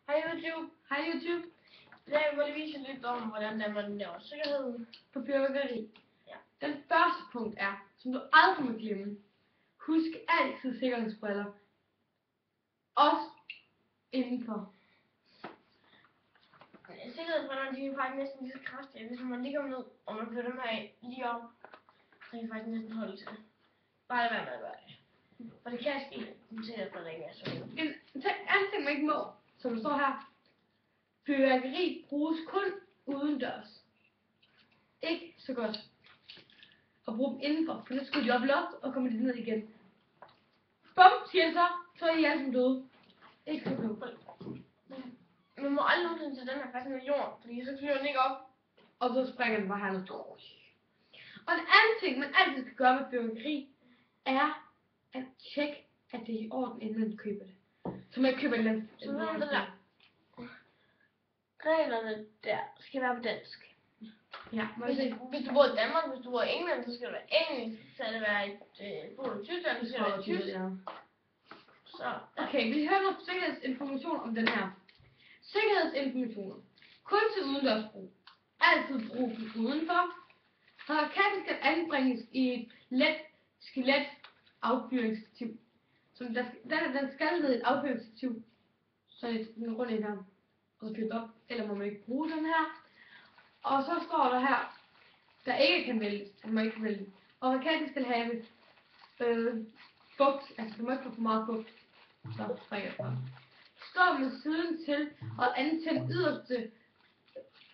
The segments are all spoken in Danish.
Hej YouTube. Hej YouTube. I dag vil jeg vise lidt om, hvordan man laver sikkerhed På fyrværkeri. Ja. Den første punkt er, som du aldrig må glemme. Husk altid sikkerhedsbriller. Også indenfor. Sikkerhedsbrillerne, de er faktisk næsten lige så kraftige. Hvis man ligger ned, og man fører dem her lige op, så kan I faktisk næsten holde til det. Bare lad være med at gøre det. For det kan ske, at den sikkerhedsbriller ikke er så god. En anden ting man ikke må, som der står her. Fyrværkeri bruges kun udendørs. Ikke så godt at bruge dem indenfor, for nu skulle de op loft og kommer de ned igen. Bum, siger jeg så er I alle som døde. Ikke så klogt. Man må aldrig nogensinde til den her fast med jorden, fordi så flyver den ikke op. Og så springer den bare herned. Og en anden ting, man altid skal gøre med fyrværkeri, er at tjekke, at det er i orden, inden man køber det. Så man køber den. Så ved man det der. Reglerne der skal være på dansk. Ja, hvis du bor i Danmark, hvis du bor i England, så skal det være engelsk. Så skal det være bor du i Tyskland, så skal det være tysk. Ja. Så, okay, vi hører noget sikkerhedsinformation om den her. Sikkerhedsinformationer. Kun til udendørs brug. Altid brug udenfor. Raketten skal anbringes i et let skelet affyringsstativ. Den skal ned i et affyringsstativ. Så den rundt i her. Og så fyldt op. Eller må man ikke bruge den her. Og så står der her, der ikke kan vælges. Den må ikke vælge. Og raketten skal have fugt. Altså, den må ikke få for meget fugt. Så springer det. Stå med siden til og antænd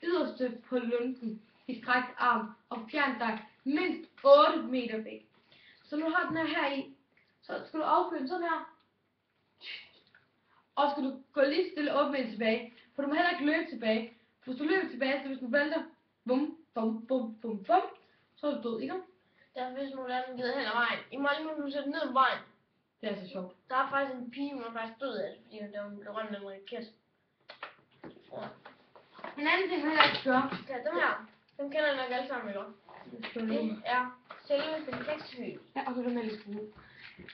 yderste på lunden i strakt arm og fjern dig mindst 8 meter væk. Så nu har den her i, så skal du affyre den sådan her. Og skal du gå lige stille 8 meter tilbage, for du må heller ikke løbe tilbage. Hvis du løber tilbage, så hvis du vælter, bum, bum, bum, bum, bum, så er du død, ikke? Der er vist nogle af dem givet hen ad vejen. I må lige nu sætte ned ad vejen. Det er så sjovt. Der er faktisk en pige, hun er faktisk død af det, fordi hun blev ramt af en raket. En anden ting, man heller ikke gør. Ja, dem her. Dem kender jeg nok alle sammen, ikke? Det er selve den heksehyl. Ja, og så er der lidt skrue.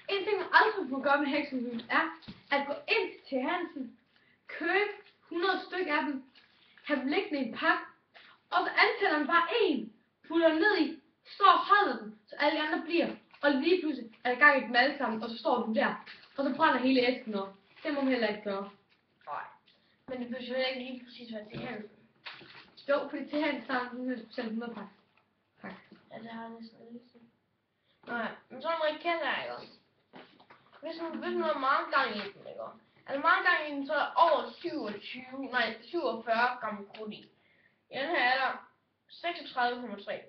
En ting, man aldrig må gøre med heksehyl, er at gå ind til Hansen, købe 100 stykker af dem, have dem liggende i en pakke, og så antænder man bare en, putter den ned i, står og holder den, så alle de andre bliver, og lige pludselig er der gang i dem alle sammen, og så står den der, og så brænder hele æsken op. Det må man heller ikke gøre. Nej. Men det behøver jo ikke lige præcis være til Hansen. Jo, fordi til Hansen har den specielt 100 pakke. Tak. Ja, det har jeg næsten lige set. Nej, men sådan en raket er ikke også. Hvis man har meget gang i den, ikke også? Altså meget gang i den, så er der over 47 gram krudt i. I den her er der 36,3.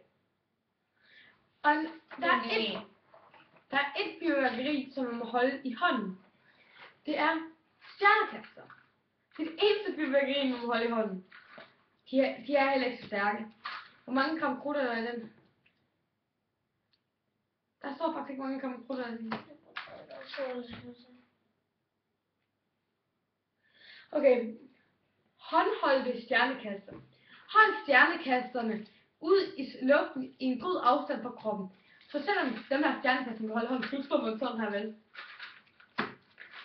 Og der er et fyrværkeri, som man må holde i hånden. Det er stjernekaster. Det er det eneste fyrværkeri, man må holde i hånden. De er heller ikke så stærke. Hvor mange gram krudt er der i den? Der står faktisk ikke, hvor mange gram krudt er der i den. Okay. Håndholdte stjernekaster. Hold stjernekasterne ud i luften i en god afstand fra kroppen. Så selvom dem her stjernekaster kan holde hånden, så står man sådan her, vel?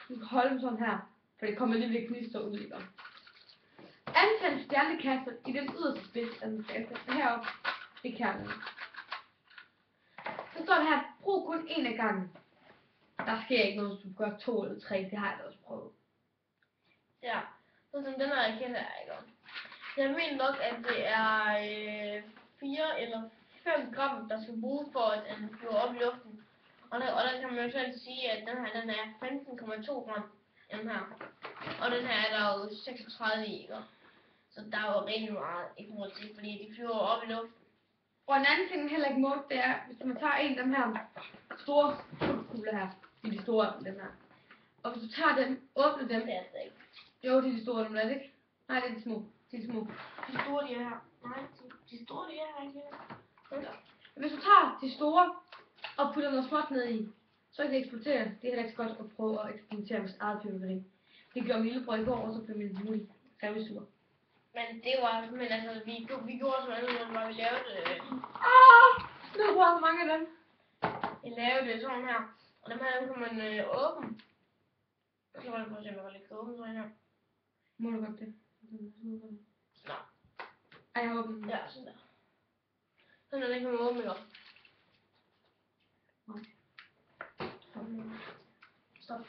Du kan holde dem sådan her, for det kommer lige ved gnister ud, ikke? Antænd stjernekaster i den yderste spids, altså skal heroppe i kernen. Så står det her, brug kun én af gangen. Der sker ikke noget, hvis du gør 2 eller 3, det har jeg da også prøvet. Ja, sådan som den her raket er, ikke? Jeg mener nok, at det er 4 eller 5 gram, der skal bruges for, at den flyver op i luften. Og der kan man jo selv sige, at den her, den er 15,2 gram, den her. Og den her er der jo 36 i, ikke? Så der er jo rigtig meget i forhold til, fordi de flyver op i luften. Og en anden ting, man heller ikke må, det er, hvis man tager en af dem her store kugler her, de store dem her. Og hvis du tager dem, åbner dem. Det er det ikke. Jo, det er de store, dem er det ikke? Nej, det er de små. De er små. De store, de er her. Nej, de store, de er her ikke. Ja. Hvis du tager de store og putter noget småt ned i, så kan det eksplodere. Det er heller ikke så godt at prøve at eksperimentere med eget fyrværkeri. Det gjorde min lillebror i går, og så blev min mor revsur. Men det var, men altså, vi gjorde sådan noget, når vi lavede Nu bruger jeg så mange af dem. Vi lavede det sådan her, og dem her, dem kan man åbne. Så var det for eksempel, at jeg kan åbne sådan her. Må du godt det? Nå. Ej, jeg håber den. Ja, sådan der. Sådan er den kan man åbne op. Nej. Stop.